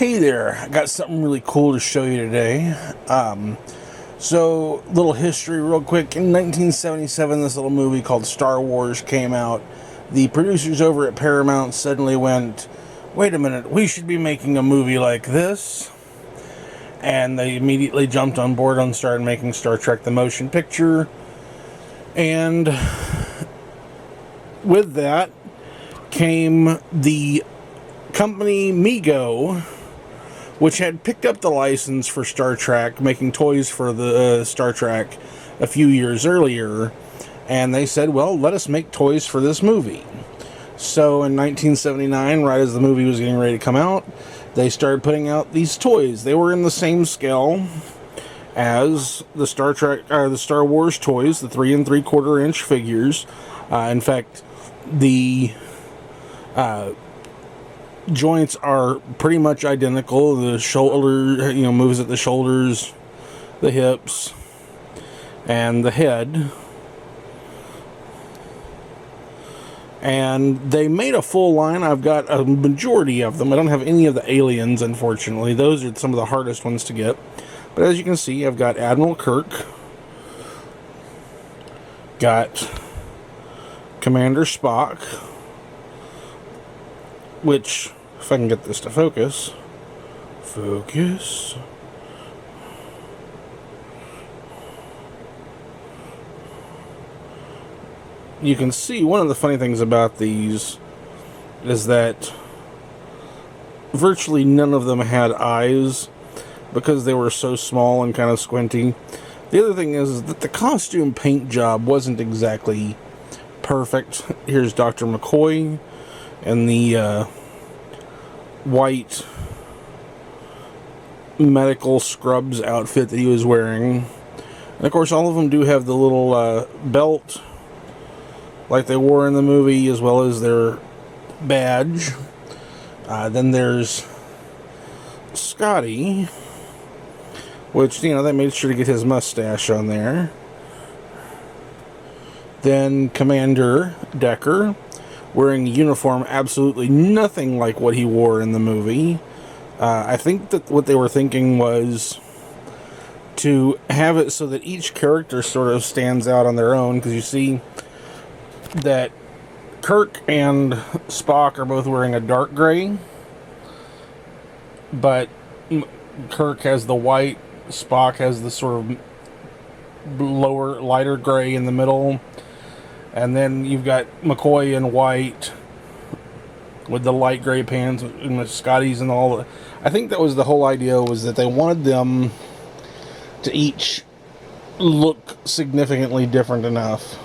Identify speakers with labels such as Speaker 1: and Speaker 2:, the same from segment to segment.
Speaker 1: Hey there, I got something really cool to show you today. So, little history real quick. In 1977, this little movie called Star Wars came out. The producers over at Paramount suddenly went, wait a minute, we should be making a movie like this. And they immediately jumped on board and started making Star Trek the Motion Picture. And with that came the company Mego, which had picked up the license for Star Trek, making toys for the Star Trek a few years earlier, and they said, well, let us make toys for this movie. So in 1979, right as the movie was getting ready to come out, they started putting out these toys. They were in the same scale as the the Star Wars toys, the 3 3/4 inch figures. In fact, the joints are pretty much identical. The shoulder, moves at the shoulders, the hips, and the head. And they made a full line. I've got a majority of them. I don't have any of the aliens, unfortunately. Those are some of the hardest ones to get. But as you can see, I've got Admiral Kirk, got Commander Spock, which, if I can get this to focus. You can see one of the funny things about these is that virtually none of them had eyes because they were so small and kind of squinty. The other thing is that the costume paint job wasn't exactly perfect. Here's Dr. McCoy and the white medical scrubs outfit that he was wearing. And of course, all of them do have the little belt like they wore in the movie, as well as their badge. Then there's Scotty, which, they made sure to get his mustache on there. Then Commander Decker, wearing a uniform absolutely nothing like what he wore in the movie. I think that what they were thinking was to have it so that each character sort of stands out on their own, because you see that Kirk and Spock are both wearing a dark gray, but Kirk has the white, Spock has the sort of lighter gray in the middle. And then you've got McCoy in white with the light gray pants and the Scotties and all. I think that was the whole idea, was that they wanted them to each look significantly different enough.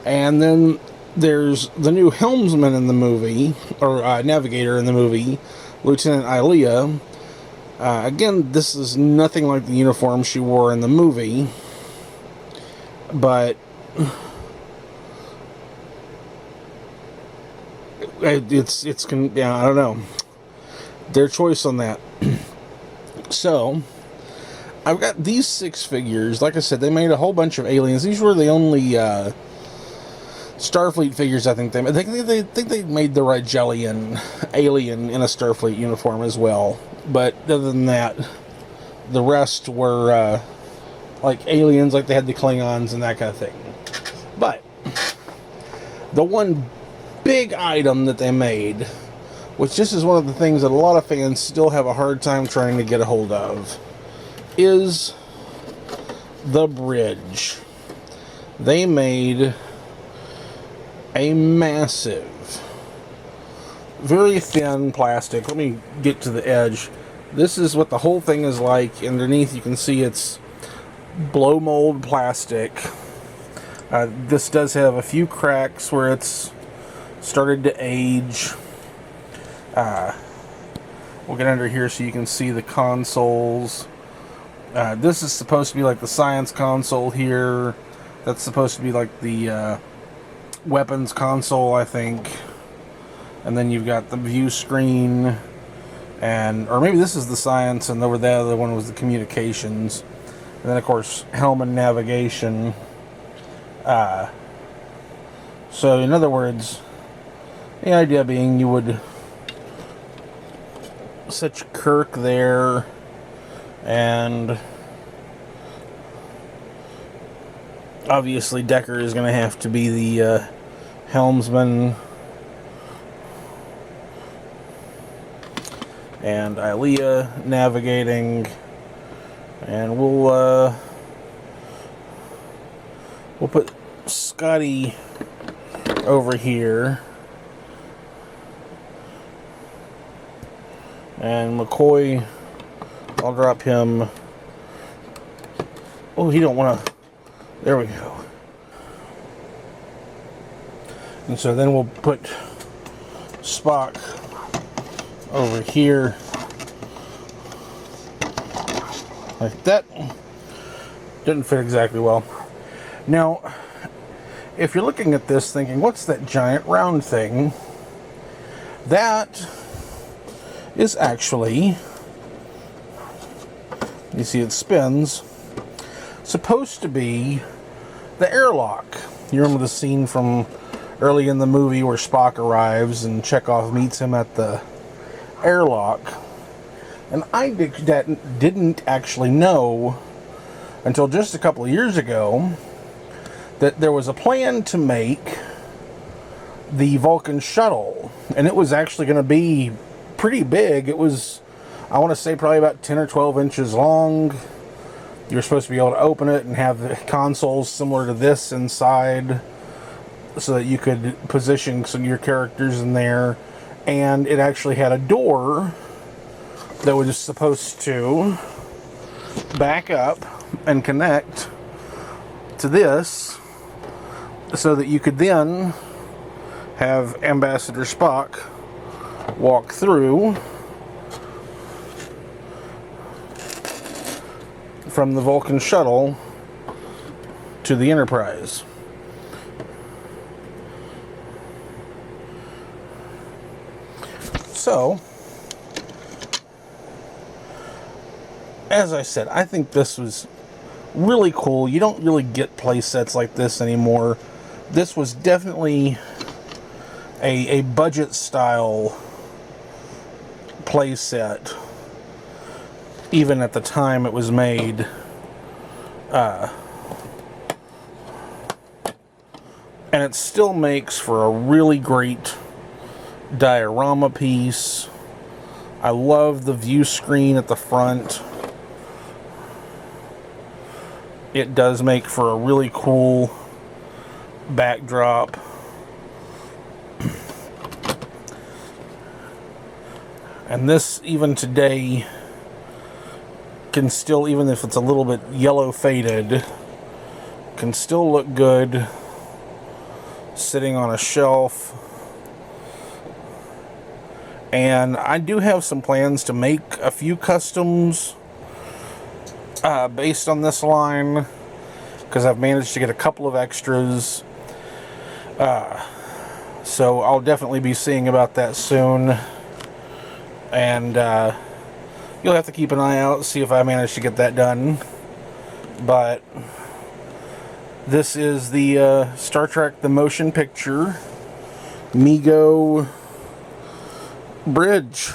Speaker 1: And then there's the new helmsman in the movie, or navigator in the movie, Lieutenant Ilya. Again, this is nothing like the uniform she wore in the movie, but I don't know, their choice on that. So I've got these 6 figures. Like I said, they made a whole bunch of aliens. These were the only Starfleet figures I think they made. They think they made the Rigelian alien in a Starfleet uniform as well. But other than that, the rest were like aliens, like they had the Klingons and that kind of thing. But the one big item that they made, which this is one of the things that a lot of fans still have a hard time trying to get a hold of, is the bridge. They made a massive, very thin plastic. Let me get to the edge. This is what the whole thing is like. Underneath you can see it's blow mold plastic. This does have a few cracks where it's started to age. We'll get under here so you can see the consoles. This is supposed to be like the science console here. That's supposed to be like the weapons console, I think. And then you've got the view screen, or maybe this is the science, and over there the other one was the communications. And then of course helm and navigation. So in other words, the idea being you would such Kirk there, and obviously Decker is going to have to be the helmsman, and Ilya navigating, and we'll put Scotty over here, and McCoy, I'll drop him. Oh, he don't want to. There we go. And so then we'll put Spock over here, like that. Didn't fit exactly well. Now, if you're looking at this thinking, what's that giant round thing? That is actually, you see it spins, supposed to be the airlock. You remember the scene from early in the movie where Spock arrives and Chekhov meets him at the airlock. And I didn't actually know until just a couple of years ago that there was a plan to make the Vulcan Shuttle, and it was actually going to be pretty big. It was, I want to say, probably about 10 or 12 inches long. You were supposed to be able to open it and have the consoles similar to this inside so that you could position some of your characters in there. And it actually had a door that was supposed to back up and connect to this so that you could then have Ambassador Spock walk through from the Vulcan Shuttle to the Enterprise. So, as I said, I think this was really cool. You don't really get play sets like this anymore. This was definitely a budget style play set, even at the time it was made. And it still makes for a really great diorama piece. I love the view screen at the front. It does make for a really cool backdrop. And this, even today, can still, even if it's a little bit yellow faded, can still look good sitting on a shelf. And I do have some plans to make a few customs based on this line, because I've managed to get a couple of extras. So I'll definitely be seeing about that soon. And you'll have to keep an eye out, see if I manage to get that done. But this is the Star Trek The Motion Picture Mego Bridge.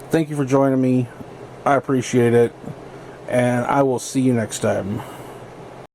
Speaker 1: Thank you for joining me. I appreciate it. And I will see you next time.